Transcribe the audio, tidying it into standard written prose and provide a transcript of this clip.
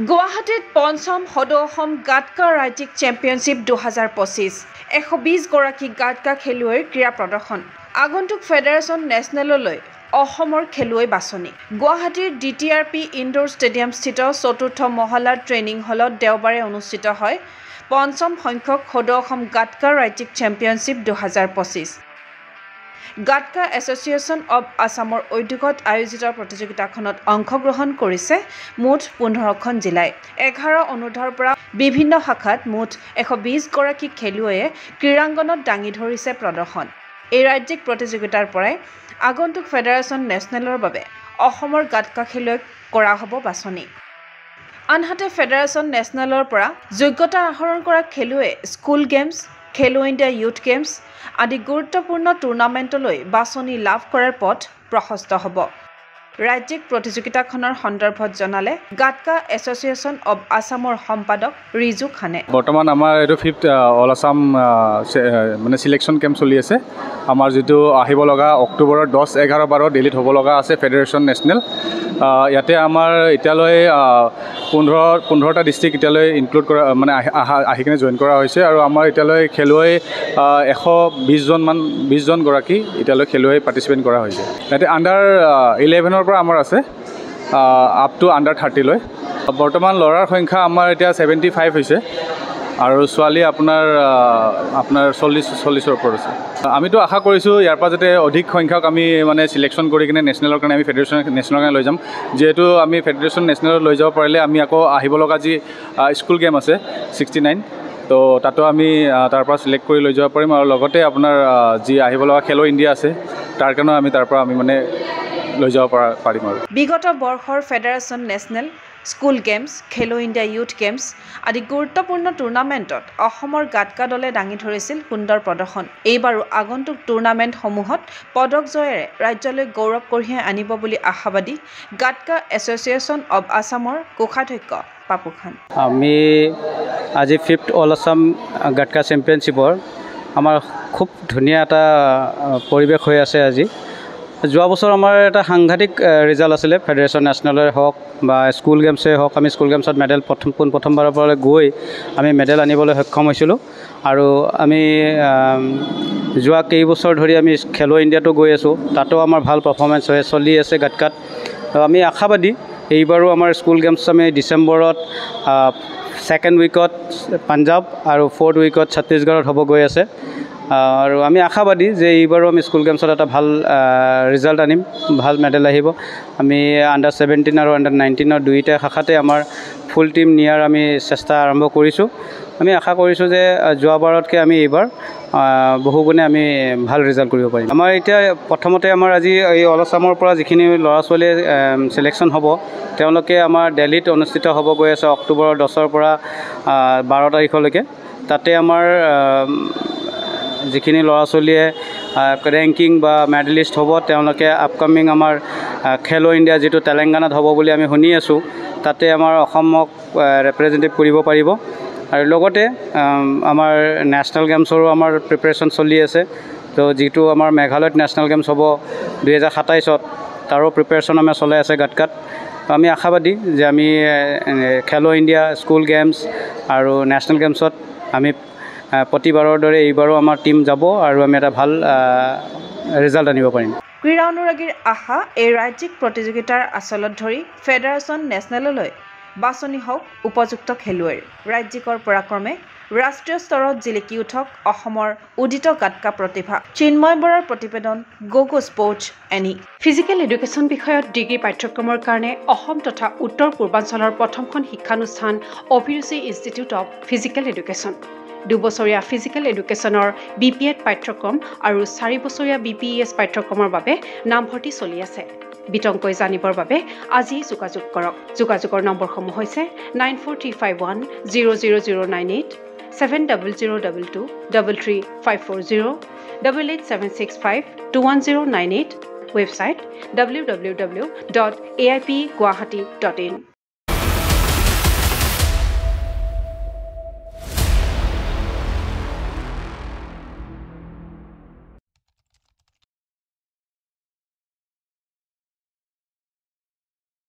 গুৱাহাটীত পঞ্চম সদৌ অসম গাটকা ৰাজ্যিক চেম্পিয়নশ্বিপ 2025 120 গৰাকী গাটকা খেলুৱৈৰ ক্ৰীড়া প্ৰদৰ্শন আগন্তুক ফেডাৰেশ্যন নেচনেললৈ অসমৰ খেলুৱৈ বাছনি গুৱাহাটীৰ DTRP ইনডোৰ ষ্টেডিয়াম স্থিত চতুৰ্থ মহলাৰ ট্ৰেইনিং হলত দেওবাৰে অনুষ্ঠিত হয় পঞ্চম সংখ্যক সদৌ অসম গাটকা ৰাজ্যিক চেম্পিয়নশ্বিপ 2025 গাটকা এছ'চিয়েশ্যন অৱ আছামৰ উদ্যোগত আয়োজিত প্ৰতিযোগিতাখনত অংশগ্ৰহণ কৰিছে মুঠ 15খন জিলাই 11 অনুৰ্ধৰ পৰা বিভিন্ন শাখাত মুঠ 120 গৰাকী খেলুৱৈয়ে ক্ৰীড়াংগনত দাঙি ধৰিছে প্ৰদৰ্শন এই ৰাজ্যিক প্ৰতিযোগিতাৰ পৰাই আগন্তুক ফেডাৰেশ্যন নেচনেলৰ বাবে অসমৰ গাটকা খেলুৱৈক কৰা হ'ব বাছনি আনহাতে ফেডাৰেশ্যন নেচনেলৰ পৰা যোগ্যতা আহৰণ কৰা খেলুৱৈয়ে স্কুল গেমছ খেলো ইণ্ডিয়া ইউথ গেমছ আদি গুৰুত্বপূৰ্ণ টুৰ্ণামেণ্টলৈ বাছনি লাভ কৰাৰ পথ প্ৰশস্ত হ'ব ৰাজ্যিক প্ৰতিযোগিতাখনৰ সন্দৰ্ভত জনালে গাটকা এছ'চিয়েশ্যন অৱ আছামৰ সম্পাদক ৰিজু খানে বৰ্তমান আমাৰ এইটো 5th অল আছাম মানে সিলেকশ্যন কেম্প চলি আছে আমাৰ যেটো আহিব লগা অক্টোবৰৰ 10 11 12 দিল্লীত হ'ব লগা আছে ফেডাৰেশ্যন নেচনেল ইয়াতে আমাৰ এতিয়ালৈ 15টা ডিস্ট্ৰিক্ট এতিয়ালৈ ইনক্লুড কৰা মানে আহি কিনে জইন কৰা হৈছে আৰু আমাৰ এতিয়ালৈ খেলুৱৈ 120 জন গৰাকী এতিয়ালৈ খেলুৱৈ পাৰ্টিচিপেট কৰা হৈছে ইয়াতে আণ্ডাৰ 11 পৰা আমাৰ আছে আপ টু আণ্ডাৰ 30 লৈ বৰ্তমান ল'ৰাৰ সংখ্যা আমাৰ এতিয়া 75 হৈছে আৰু ছোৱালী আপোনাৰ 40ৰ ওপৰত আছে আমিতো আশা কৰিছোঁ ইয়াৰ পৰা যাতে অধিক সংখ্যক আমি মানে সিলেকশ্যন কৰি কিনে নেচনেলৰ কাৰণে আমি ফেডাৰেশ্যন নেচনেলৰ কাৰণে লৈ যাম যেহেতু আমি ফেডাৰেশ্যন নেচনেলত লৈ যাব পাৰিলে আমি আকৌ আহিব লগা যি স্কুল গেম আছে 69 তো তাতো আমি তাৰ পৰা সিলেক্ট কৰি লৈ যাব পাৰিম আৰু লগতে আপোনাৰ যি আহিব লগা খেলো ইণ্ডিয়া আছে তাৰ কাৰণেও আমি তাৰ পৰা আমি মানে লৈ যাব পাৰিম আৰু বিগত বৰ্ষৰ ফেডাৰেশ্যন নেচনেল স্কুল গেমছ খেলো ইণ্ডিয়া ইউথ গেমছ আদি গুৰুত্বপূৰ্ণ টুৰ্ণামেণ্টত অসমৰ গাটকা দলে দাঙি ধৰিছিল সুন্দৰ প্ৰদৰ্শন এইবাৰো আগন্তুক টুৰ্ণামেণ্টসমূহত পদক জয়েৰে ৰাজ্যলৈ গৌৰৱ কঢ়িয়াই আনিব বুলি আশাবাদী গাটকা এছ'চিয়েশ্যন অৱ আছামৰ কোষাধ্যক্ষ পাপু খান আমি আজি 5th অল আছাম গাটকা চেম্পিয়নশ্বিপৰ আমাৰ খুব ধুনীয়া এটা পৰিৱেশ হৈ আছে আজি যোৱা বছৰ আমাৰ এটা সাংঘাতিক ৰিজাল্ট আছিলে ফেডাৰেশ্যন নেচনেলৰ হওক বা স্কুল গেমছে হওক আমি স্কুল গেমছত মেডেল প্ৰথমবাৰৰ পৰা গৈ আমি মেডেল আনিবলৈ সক্ষম হৈছিলোঁ আৰু আমি যোৱা কেইবছৰ ধৰি আমি খেলো ইণ্ডিয়াটো গৈ আছোঁ তাতো আমাৰ ভাল পাৰফৰ্মেঞ্চ হৈ চলি আছে গাটকাত আমি আশাবাদী এইবাৰো আমাৰ স্কুল গেমছ আমি ডিচেম্বৰত 2nd উইকত পাঞ্জাৱ আৰু 4th উইকত ছত্তীশগড়ত হ'ব গৈ আছে আৰু আমি আশাবাদী যে এইবাৰো আমি স্কুল গেমছত এটা ভাল ৰিজাল্ট আনিম ভাল মেডেল আহিব আমি আণ্ডাৰ 17 আৰু আণ্ডাৰ 19 দুইটা শাখাতে আমাৰ ফুল টিম নিয়াৰ আমি চেষ্টা আৰম্ভ কৰিছোঁ আমি আশা কৰিছোঁ যে যোৱাবাৰতকৈ আমি এইবাৰ বহুগুণে আমি ভাল ৰিজাল্ট কৰিব পাৰিম আমাৰ এতিয়া প্ৰথমতে আমাৰ আজি এই অল আছামৰ পৰা যিখিনি ল'ৰা ছোৱালীয়ে চিলেকশ্যন হ'ব তেওঁলোকে আমাৰ দিল্লীত অনুষ্ঠিত হ'ব গৈ আছে অক্টোবৰৰ 10ৰ পৰা 12 তাৰিখলৈকে তাতে আমাৰ যিখিনি ল'ৰা ছোৱালীয়ে ৰেংকিং বা মেডেলিষ্ট হ'ব তেওঁলোকে আপকামিং আমাৰ খেলো ইণ্ডিয়া যিটো তেলেংগানাত হ'ব বুলি আমি শুনি আছোঁ তাতে আমাৰ অসমক ৰিপ্ৰেজেণ্টেটিভ কৰিব পাৰিব আৰু লগতে আমাৰ নেশ্যনেল গেমছৰো আমাৰ প্ৰিপেৰেশ্যন চলি আছে তো যিটো আমাৰ মেঘালয়ত নেশ্যনেল গেমছ হ'ব 2027ত তাৰো প্ৰিপেৰেশ্যন আমাৰ চলাই আছে গাটকাত আমি আশাবাদী যে আমি খেলো ইণ্ডিয়া স্কুল গেমছ আৰু নেশ্যনেল গেমছত আমি প্ৰতিবাৰৰ দৰে এইবাৰো আমাৰ টিম যাব আৰু আমি এটা ভাল ৰিজাল্ট আনিব পাৰিম ক্ৰীড়া অনুৰাগীৰ আশা এই ৰাজ্যিক প্ৰতিযোগিতাৰ আচলত ধৰি ফেডাৰেশ্যন নেচনেললৈ বাছনি হওক উপযুক্ত খেলুৱৈৰ ৰাজ্যিকৰ পৰাক্ৰমে ৰাষ্ট্ৰীয় স্তৰত জিলিকি উঠক অসমৰ উদিত গাটকা প্ৰতিভা চিন্ময় বৰাৰ প্ৰতিবেদন Gogo sports any physical education বিষয়ত ডিগ্ৰী পাঠ্যক্ৰমৰ কাৰণে অসম তথা উত্তৰ পূৰ্বাঞ্চলৰ প্ৰথমখন শিক্ষানুষ্ঠান অভিৰুচি ইনষ্টিটিউট অৱ ফিজিকেল এডুকেশ্যন 2 বছৰীয়া ফিজিকেল এডুকেশ্যনৰ BPEd পাঠ্যক্ৰম আৰু 4 বছৰীয়া BPES পাঠ্যক্ৰমৰ বাবে নামভৰ্তি চলি আছে বিতংকৈ জানিবৰ বাবে আজি যোগাযোগ কৰক যোগাযোগৰ নম্বৰসমূহ হৈছে 9435100098 7002233540 88765210098 ৱেবছাইট www.aipguwahati.in